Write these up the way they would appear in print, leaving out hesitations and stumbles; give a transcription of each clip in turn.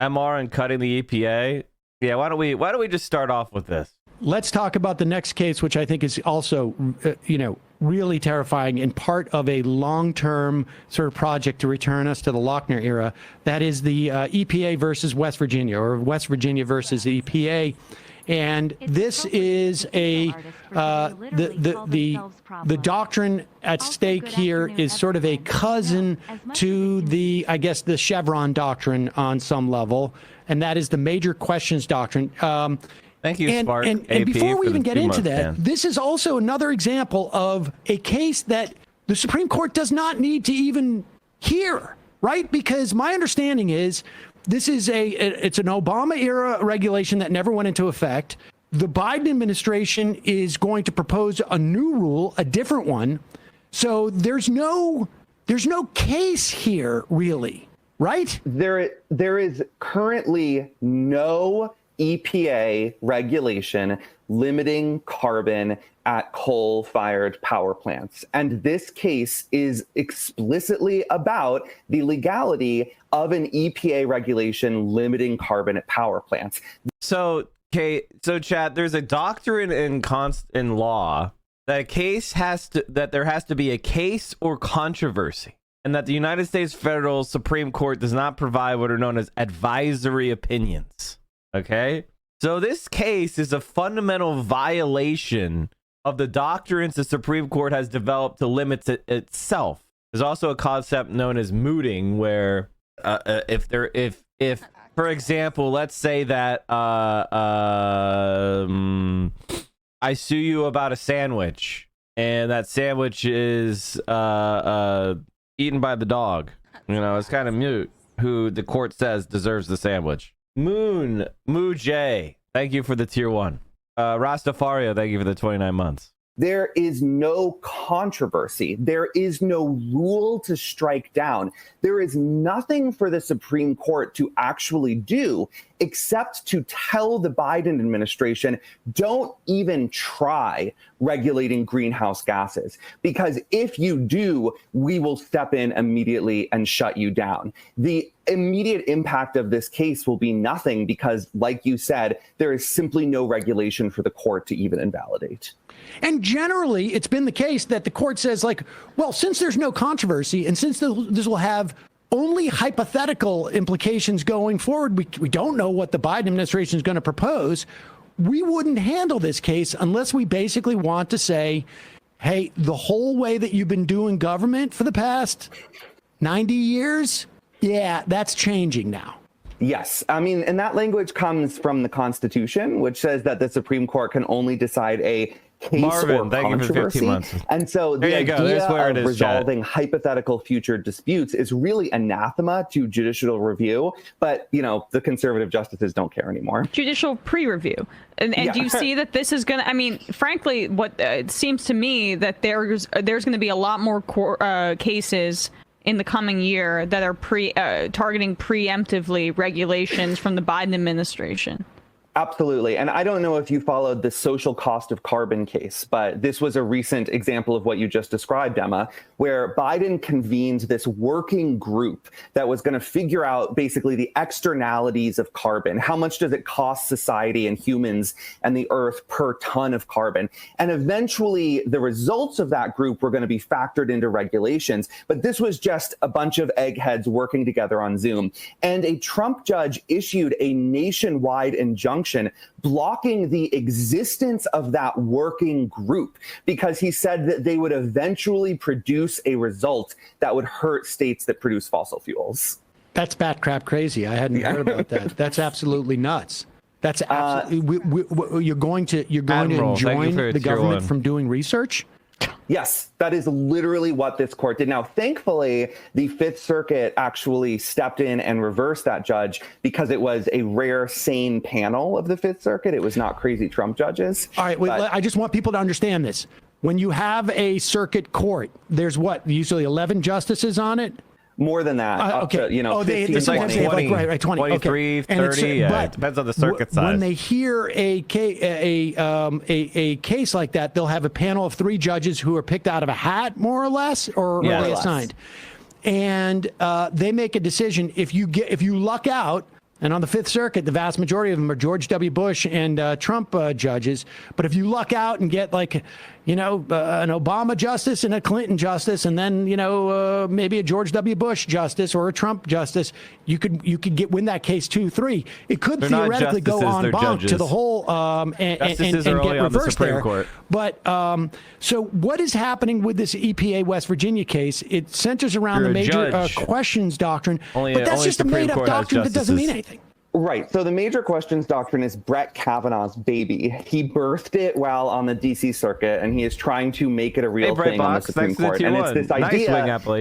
MR and cutting the EPA. Yeah, why don't we just start off with this? Let's talk about the next case, which I think is also, really terrifying and part of a long-term sort of project to return us to the Lochner era. That is the EPA versus West Virginia, or West Virginia versus the EPA. And this is the doctrine at stake here is sort of a cousin to the Chevron doctrine on some level, and that is the major questions doctrine. Thank you, Spark. And before we even get into that, this is also another example of a case that the Supreme Court does not need to even hear, right? Because my understanding is this is it's an Obama era regulation that never went into effect. The Biden administration is going to propose a new rule, a different one. So there's no case here, really, right? There is currently no EPA regulation limiting carbon at coal-fired power plants. And this case is explicitly about the legality of an EPA regulation limiting carbon at power plants. So Chad, there's a doctrine in law that there has to be a case or controversy, and that the United States Federal Supreme Court does not provide what are known as advisory opinions. Okay, so this case is a fundamental violation of the doctrines the Supreme Court has developed to limit itself. There's also a concept known as mooting, where if for example, let's say that I sue you about a sandwich, and that sandwich is eaten by the dog. It's kind of mute who the court says deserves the sandwich. Moo J, thank you for the tier 1. Rastafario, thank you for the 29 months. There is no controversy. There is no rule to strike down. There is nothing for the Supreme Court to actually do except to tell the Biden administration, don't even try regulating greenhouse gases, because if you do, we will step in immediately and shut you down. The immediate impact of this case will be nothing because, like you said, there is simply no regulation for the court to even invalidate. And generally, it's been the case that the court says, since there's no controversy, and since this will have only hypothetical implications going forward, we don't know what the Biden administration is going to propose, we wouldn't handle this case unless we basically want to say, hey, the whole way that you've been doing government for the past 90 years, yeah, that's changing now. Yes. And that language comes from the Constitution, which says that the Supreme Court can only decide a case Marvin, or thank you for 15 months. And so the idea of resolving hypothetical future disputes is really anathema to judicial review. But, the conservative justices don't care anymore. Judicial pre-review. And do you see that this is going to, frankly, what it seems to me that there's going to be a lot more cases in the coming year that are targeting preemptively regulations from the Biden administration. Absolutely. And I don't know if you followed the social cost of carbon case, but this was a recent example of what you just described, Emma, where Biden convened this working group that was going to figure out basically the externalities of carbon. How much does it cost society and humans and the earth per ton of carbon? And eventually the results of that group were going to be factored into regulations. But this was just a bunch of eggheads working together on Zoom. And a Trump judge issued a nationwide injunction blocking the existence of that working group because he said that they would eventually produce a result that would hurt states that produce fossil fuels. That's bat crap crazy. I hadn't heard about that. That's absolutely nuts. That's absolutely. You're going to enjoin the government from doing research? Yes, that is literally what this court did. Now, thankfully, the Fifth Circuit actually stepped in and reversed that judge because it was a rare, sane panel of the Fifth Circuit. It was not crazy Trump judges. All right, I just want people to understand this. When you have a circuit court, there's usually 11 justices on it? More than that. Okay. Up to, 15, it's like 20, 20. 23, okay. 30. It depends on the circuit size. When they hear a case like that, they'll have a panel of 3 judges who are picked out of a hat, more or less, or are they assigned? And they make a decision. If you luck out And on the Fifth Circuit, the vast majority of them are George W. Bush and Trump judges. But if you luck out and get like, an Obama justice and a Clinton justice, and then, maybe a George W. Bush justice or a Trump justice, you could win that case 2-3. It could theoretically go en banc to the whole and get reversed there. Court. But so what is happening with this EPA West Virginia case? It centers around the major questions doctrine, but that's just a made-up doctrine that doesn't mean anything. Right. So the major questions doctrine is Brett Kavanaugh's baby. He birthed it while on the D.C. Circuit, and he is trying to make it a real thing on the Supreme Court. And it's this idea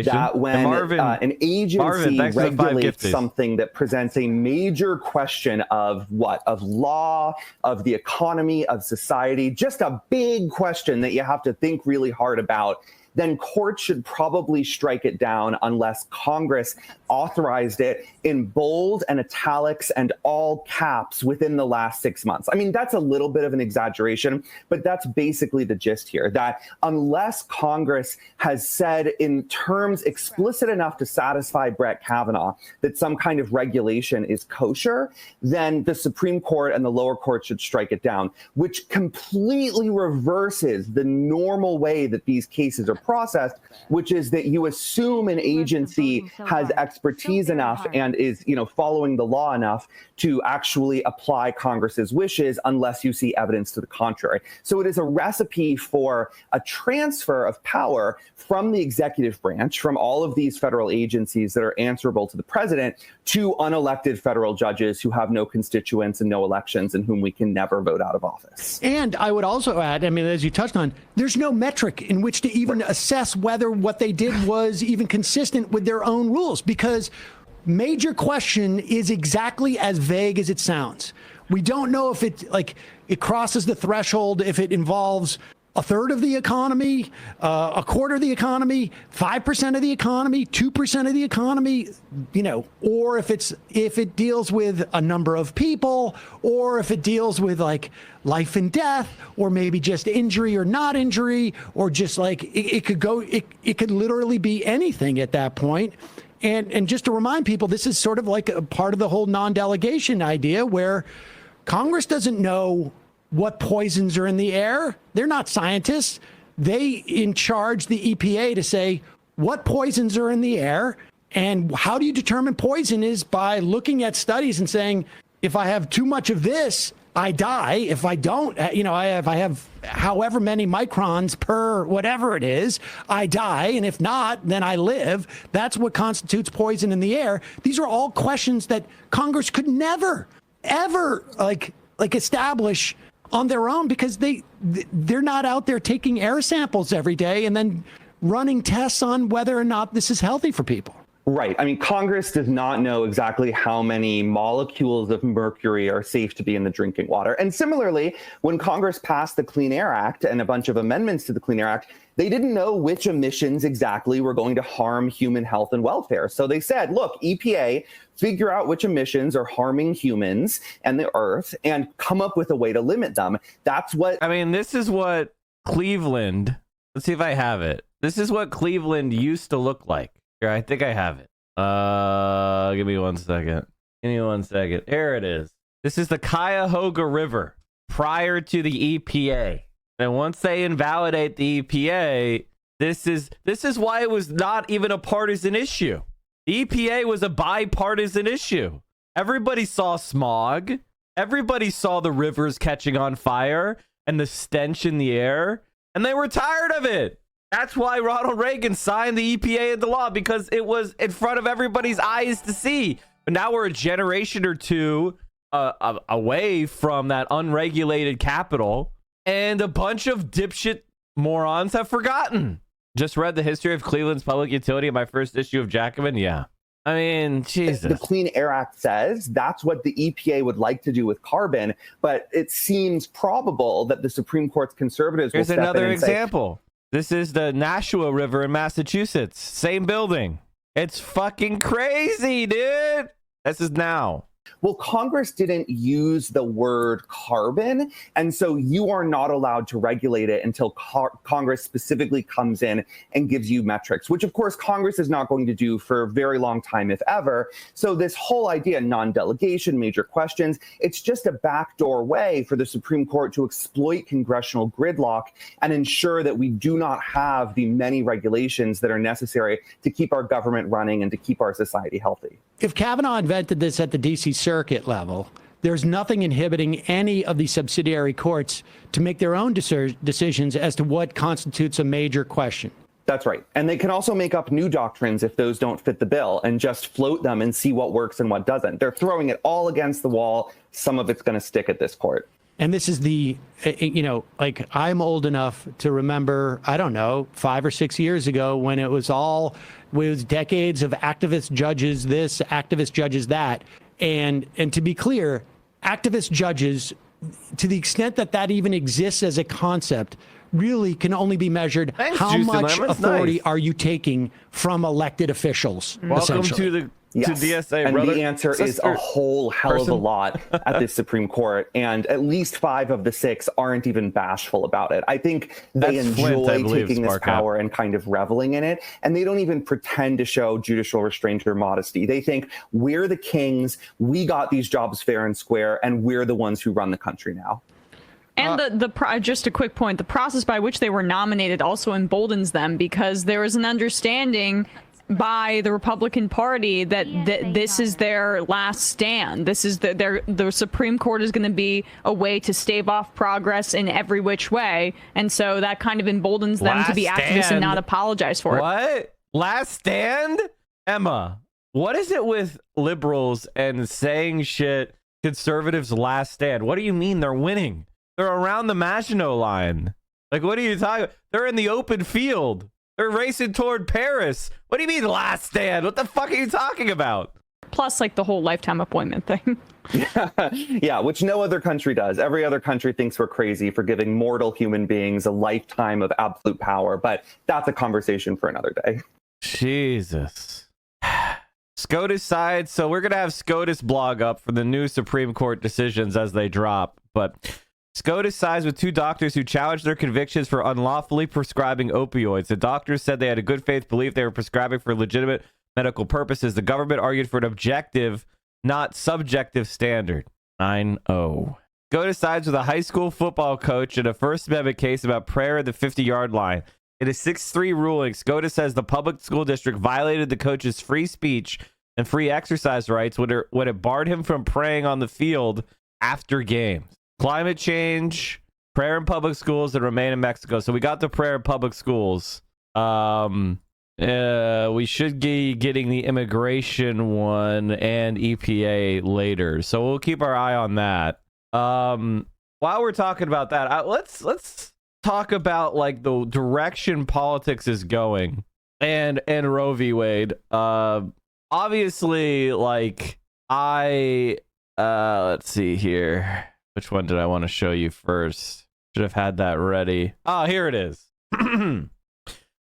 that when an agency regulates something that presents a major question of law, of the economy, of society, just a big question that you have to think really hard about, then courts should probably strike it down unless Congress authorized it in bold and italics and all caps within the last 6 months. I mean, that's a little bit of an exaggeration, but that's basically the gist here, that unless Congress has said in terms explicit enough to satisfy Brett Kavanaugh that some kind of regulation is kosher, then the Supreme Court and the lower court should strike it down, which completely reverses the normal way that these cases are processed, which is that you assume an agency has expertise enough and is, following the law enough to actually apply Congress's wishes unless you see evidence to the contrary. So it is a recipe for a transfer of power from the executive branch, from all of these federal agencies that are answerable to the president, to unelected federal judges who have no constituents and no elections and whom we can never vote out of office. And I would also add, as you touched on, there's no metric in which to even assess whether what they did was even consistent with their own rules, because major question is exactly as vague as it sounds. We don't know if it crosses the threshold, if it involves a third of the economy, a quarter of the economy, 5% of the economy, 2% of the economy, or if it deals with a number of people, or if it deals with like life and death, or maybe just injury or not injury, or just like it could literally be anything at that point. And just to remind people, this is sort of like a part of the whole non-delegation idea where Congress doesn't know what poisons are in the air. They're not scientists. They in charge the EPA to say what poisons are in the air. And how do you determine poison is by looking at studies and saying, if I have too much of this, I die. If I don't, if I have however many microns per whatever it is, I die. And if not, then I live. That's what constitutes poison in the air. These are all questions that Congress could never, ever establish on their own, because they're not out there taking air samples every day and then running tests on whether or not this is healthy for people. Right. I mean, Congress does not know exactly how many molecules of mercury are safe to be in the drinking water. And similarly, when Congress passed the Clean Air Act and a bunch of amendments to the Clean Air Act, they didn't know which emissions exactly were going to harm human health and welfare. So they said, look, EPA, figure out which emissions are harming humans and the earth and come up with a way to limit them. That's what... this is what Cleveland... Let's see if I have it. This is what Cleveland used to look like. Here, I think I have it. Give me 1 second. Here it is. This is the Cuyahoga River prior to the EPA. And once they invalidate the EPA, this is why it was not even a partisan issue. The EPA was a bipartisan issue. Everybody saw smog. Everybody saw the rivers catching on fire and the stench in the air, and they were tired of it. That's why Ronald Reagan signed the EPA into law, because it was in front of everybody's eyes to see. But now we're a generation or two away from that unregulated capital, and a bunch of dipshit morons have forgotten. Just read the history of Cleveland's public utility in my first issue of Jacobin. Yeah. Jesus. The Clean Air Act says that's what the EPA would like to do with carbon, but it seems probable that the Supreme Court's conservatives will step in and say... Here's another example. This is the Nashua River in Massachusetts. Same building. It's fucking crazy, dude. This is now. Well, Congress didn't use the word carbon, and so you are not allowed to regulate it until Congress specifically comes in and gives you metrics, which of course Congress is not going to do for a very long time, if ever. So this whole idea, non-delegation, major questions, it's just a backdoor way for the Supreme Court to exploit congressional gridlock and ensure that we do not have the many regulations that are necessary to keep our government running and to keep our society healthy. If Kavanaugh invented this at the D.C. Circuit level, there's nothing inhibiting any of the subsidiary courts to make their own decisions as to what constitutes a major question. That's right. And they can also make up new doctrines if those don't fit the bill and just float them and see what works and what doesn't. They're throwing it all against the wall. Some of it's going to stick at this court. And this is the, like I'm old enough to remember, I don't know, 5 or 6 years ago when it was decades of activist judges this, activist judges that. And to be clear, activist judges, to the extent that that even exists as a concept, really can only be measured. Thanks, how Juice much and Lemons. authority Nice. are you taking from elected officials? Welcome to the Yes. to DSA, and brother. the answer is a whole hell of a lot at the Supreme Court, and at least 5 of the 6 aren't even bashful about it. I think they enjoy taking this power and kind of reveling in it, and they don't even pretend to show judicial restraint or modesty. They think we're the kings, we got these jobs fair and square, and we're the ones who run the country now. And just a quick point, the process by which they were nominated also emboldens them, because there is an understanding by the Republican Party that this is their last stand. This is the Supreme Court is going to be a way to stave off progress in every which way, and so that kind of emboldens them to be activists and not apologize for it. What? Last stand? Emma, what is it with liberals and saying shit conservatives last stand? What do you mean they're winning? They're around the Maginot Line. Like, what are you talking about? They're in the open field. They're racing toward Paris. What do you mean last stand? What the fuck are you talking about? Plus, like, the whole lifetime appointment thing. Yeah, which no other country does. Every other country thinks we're crazy for giving mortal human beings a lifetime of absolute power, but that's a conversation for another day. Jesus. SCOTUS side. So we're going to have SCOTUS blog up for the new Supreme Court decisions as they drop, but SCOTUS sides with 2 doctors who challenged their convictions for unlawfully prescribing opioids. The doctors said they had a good faith belief they were prescribing for legitimate medical purposes. The government argued for an objective, not subjective standard. 9-0. SCOTUS sides with a high school football coach in a First Amendment case about prayer at the 50-yard line. In a 6-3 ruling, SCOTUS says the public school district violated the coach's free speech and free exercise rights when it barred him from praying on the field after games. Climate change, prayer in public schools that remain in Mexico. So we got the prayer in public schools. We should be getting the immigration one and EPA later. So we'll keep our eye on that. While we're talking about that, let's talk about like the direction politics is going and Roe v. Wade. Obviously, like let's see here. Which one did I want to show you first? Should have had that ready. Ah, here it is.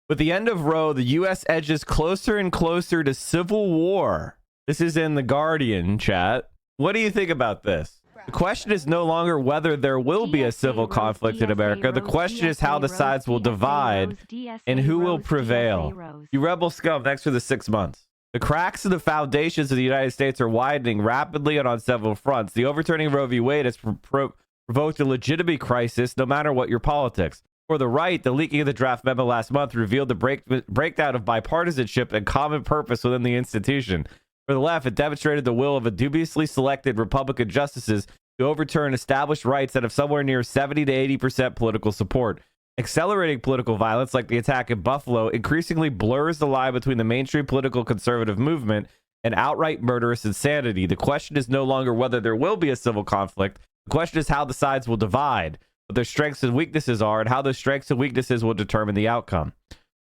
With the end of Roe, the U.S. edges closer and closer to civil war. This is in The Guardian, chat. What do you think about this? The question is no longer whether there will be a civil conflict in America. The question is how the sides will divide and who will prevail. You rebel scum, thanks for the 6 months. The cracks in the foundations of the United States are widening rapidly and on several fronts. The overturning Roe v. Wade has provoked a legitimate crisis, no matter what your politics. For the right, the leaking of the draft memo last month revealed the breakdown of bipartisanship and common purpose within the institution. For the left, it demonstrated the will of a dubiously selected Republican justices to overturn established rights that have somewhere near 70 to 80% political support. Accelerating political violence like the attack in Buffalo increasingly blurs the line between the mainstream political conservative movement and outright murderous insanity. The question is no longer whether there will be a civil conflict. The question is how the sides will divide, what their strengths and weaknesses are, and how those strengths and weaknesses will determine the outcome.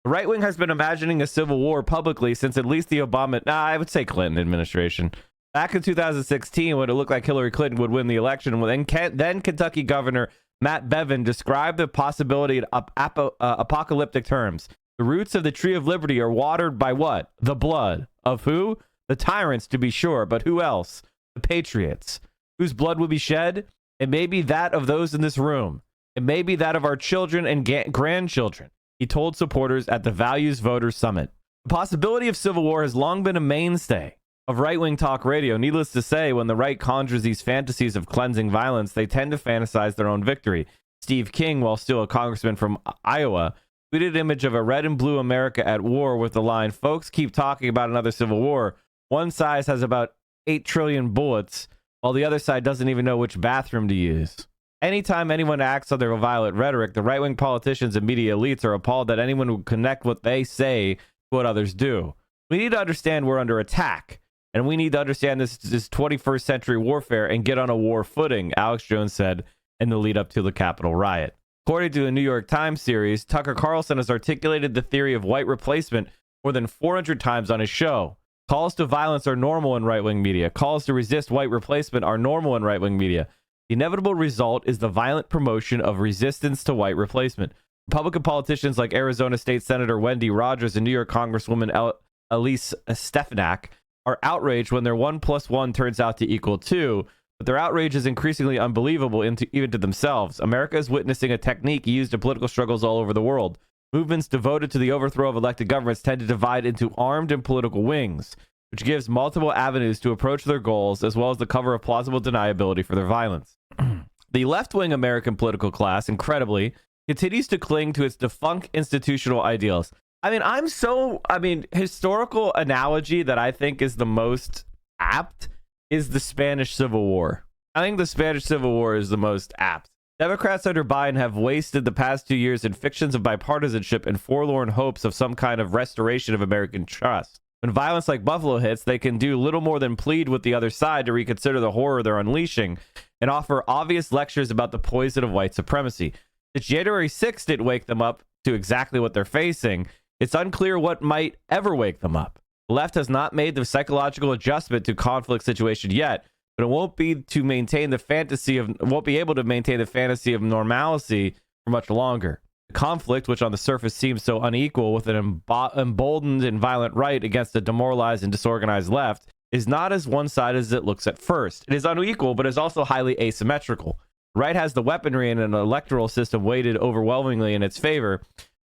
The right wing has been imagining a civil war publicly since at least the I would say Clinton administration. Back in 2016, when it looked like Hillary Clinton would win the election, then Kentucky Governor Matt Bevin described the possibility in apocalyptic terms. The roots of the tree of liberty are watered by what? The blood. Of who? The tyrants, to be sure, but who else? the patriots, whose blood will be shed. It may be that of those in this room. It may be that of our children and grandchildren, he told supporters at the Values Voters Summit. The possibility of civil war has long been a mainstay of right-wing talk radio. Needless to say, when the right conjures these fantasies of cleansing violence, they tend to fantasize their own victory. Steve King, while still a congressman from Iowa, tweeted an image of a red and blue America at war with the line, "Folks keep talking about another civil war. One side has about 8 trillion bullets, while the other side doesn't even know which bathroom to use." Anytime anyone acts on their violent rhetoric, the right-wing politicians and media elites are appalled that anyone would connect what they say to what others do. We need to understand we're under attack, and we need to understand this 21st century warfare and get on a war footing, Alex Jones said in the lead up to the Capitol riot. According to a New York Times series, Tucker Carlson has articulated the theory of white replacement more than 400 times on his show. Calls to violence are normal in right-wing media. Calls to resist white replacement are normal in right-wing media. The inevitable result is the violent promotion of resistance to white replacement. Republican politicians like Arizona State Senator Wendy Rogers and New York Congresswoman Elise Stefanik are outraged when their 1 + 1 turns out to equal 2, but their outrage is increasingly unbelievable even to themselves. America is witnessing a technique used in political struggles all over the world. Movements devoted to the overthrow of elected governments tend to divide into armed and political wings, which gives multiple avenues to approach their goals, as well as the cover of plausible deniability for their violence. The left-wing American political class, incredibly, continues to cling to its defunct institutional ideals. Historical analogy that I think is the most apt is the Spanish Civil War. I think the Spanish Civil War is the most apt. Democrats under Biden have wasted the past 2 years in fictions of bipartisanship and forlorn hopes of some kind of restoration of American trust. When violence like Buffalo hits, they can do little more than plead with the other side to reconsider the horror they're unleashing and offer obvious lectures about the poison of white supremacy. If January 6th didn't wake them up to exactly what they're facing, it's unclear what might ever wake them up. The left has not made the psychological adjustment to conflict situation yet, but it won't be able to maintain the fantasy of normalcy for much longer. The conflict, which on the surface seems so unequal, with an emboldened and violent right against a demoralized and disorganized left, is not as one-sided as it looks at first. It is unequal, but is also highly asymmetrical. The right has the weaponry and an electoral system weighted overwhelmingly in its favor.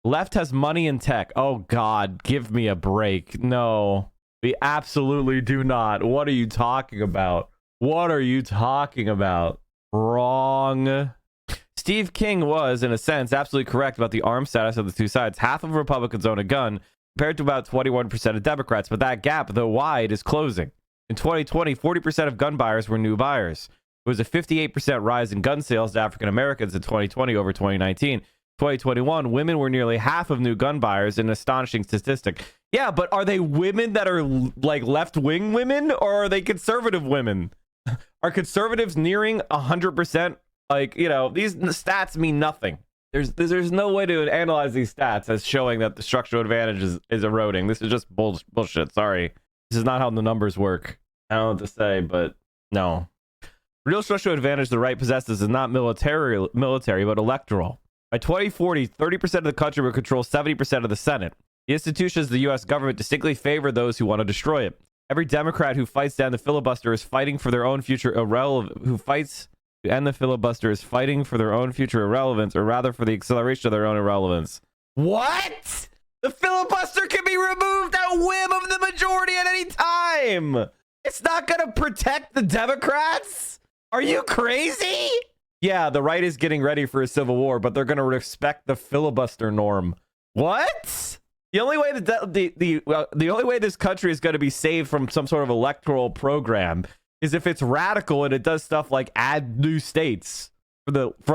The left has money and tech. Oh, God, give me a break. No, we absolutely do not. What are you talking about? What are you talking about? Wrong. Steve King was, in a sense, absolutely correct about the armed status of the two sides. Half of Republicans own a gun, compared to about 21% of Democrats, but that gap, though wide, is closing. In 2020, 40% of gun buyers were new buyers. There was a 58% rise in gun sales to African Americans in 2020 over 2019. 2021, women were nearly half of new gun buyers, an astonishing statistic. Yeah, but are they women that are like left-wing women, or are they conservative women? Are conservatives nearing 100%? Like, you know, these stats mean nothing. There's no way to analyze these stats as showing that the structural advantage is eroding. This is just bullshit. Sorry. This is not how the numbers work. I don't know what to say, but no. Real structural advantage the right possesses is not military, but electoral. By 2040, 30% of the country will control 70% of the Senate. The institutions of the U.S. government distinctly favor those who want to destroy it. Every Democrat who fights down the filibuster is fighting for their own future irrelevance, or rather for the acceleration of their own irrelevance. What? The filibuster can be removed at whim of the majority at any time. It's not going to protect the Democrats? Are you crazy? Yeah, the right is getting ready for a civil war, but they're going to respect the filibuster norm. What? The only way the only way this country is going to be saved from some sort of electoral program is if it's radical and it does stuff like add new states for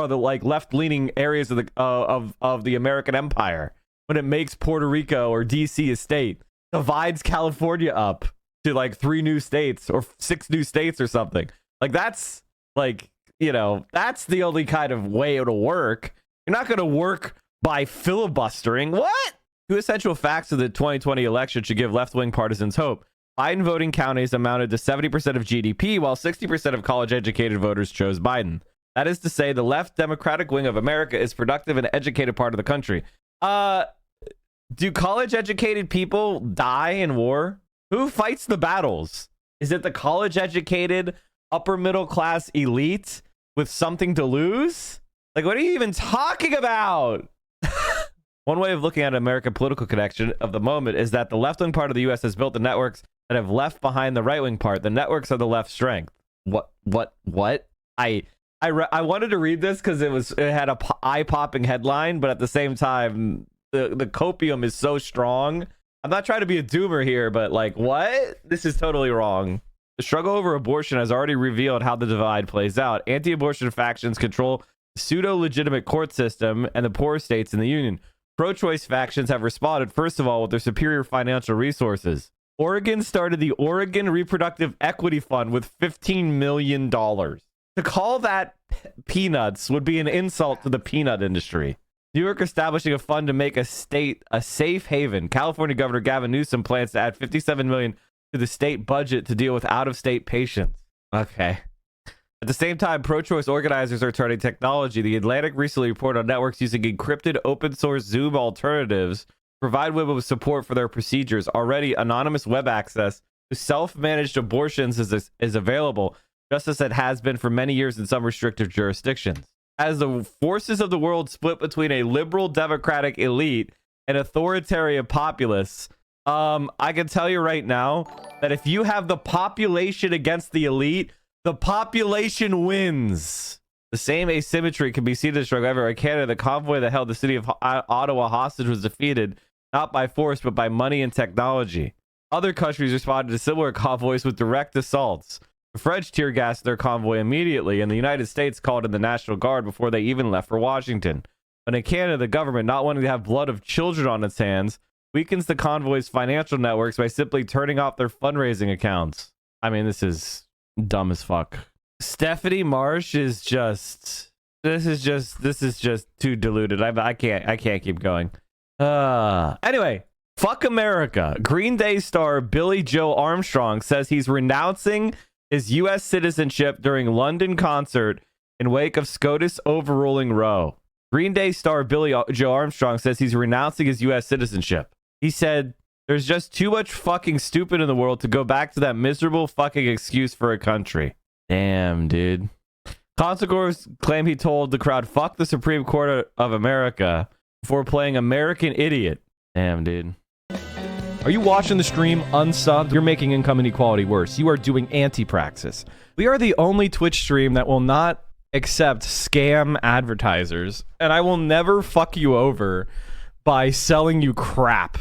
the like left-leaning areas of the American empire. When it makes Puerto Rico or DC a state, divides California up to like 3 new states or 6 new states or something. Like that's like, you know, that's the only kind of way it'll work. You're not going to work by filibustering. What? 2 essential facts of the 2020 election should give left-wing partisans hope. Biden voting counties amounted to 70% of GDP, while 60% of college-educated voters chose Biden. That is to say, the left Democratic wing of America is productive and educated part of the country. Do college-educated people die in war? Who fights the battles? Is it the college educated, upper middle class elite with something to lose? Like, what are you even talking about? One way of looking at American political connection of the moment is that the left-wing part of the U.S. has built the networks that have left behind the right-wing part. The networks are the left's strength. What? I wanted to read this because it had a eye-popping headline, but at the same time, the copium is so strong. I'm not trying to be a doomer here, but like, what? This is totally wrong. The struggle over abortion has already revealed how the divide plays out. Anti-abortion factions control the pseudo-legitimate court system and the poor states in the union. Pro-choice factions have responded, first of all, with their superior financial resources. Oregon started the Oregon Reproductive Equity Fund with $15 million. To call that peanuts would be an insult to the peanut industry. New York establishing a fund to make a state a safe haven. California Governor Gavin Newsom plans to add $57 million to the state budget to deal with out-of-state patients. Okay. At the same time, pro-choice organizers are turning technology. The Atlantic recently reported on networks using encrypted open-source Zoom alternatives to provide women with support for their procedures. Already, anonymous web access to self-managed abortions is available, just as it has been for many years in some restrictive jurisdictions. As the forces of the world split between a liberal democratic elite and authoritarian populists, I can tell you right now that if you have the population against the elite, the population wins. The same asymmetry can be seen in the struggle everywhere. In Canada, the convoy that held the city of Ottawa hostage was defeated not by force, but by money and technology. Other countries responded to similar convoys with direct assaults. The French tear gassed their convoy immediately, and the United States called in the National Guard before they even left for Washington. But in Canada, the government, not wanting to have blood of children on its hands, weakens the convoy's financial networks by simply turning off their fundraising accounts. I mean, this is dumb as fuck. Stephanie Marsh is just this is just too diluted. I can't keep going. Anyway, fuck America. Green Day star Billie Joe Armstrong says he's renouncing his U.S. citizenship during London concert in wake of SCOTUS overruling Roe. Green Day star Billie Joe Armstrong says he's renouncing his U.S. citizenship. He said, "There's just too much fucking stupid in the world to go back to that miserable fucking excuse for a country." Damn, dude. Consequences claim he told the crowd, "Fuck the Supreme Court of America," before playing American Idiot. Damn, dude. Are you watching the stream unsubbed? You're making income inequality worse. You are doing anti-praxis. We are the only Twitch stream that will not accept scam advertisers, and I will never fuck you over by selling you crap.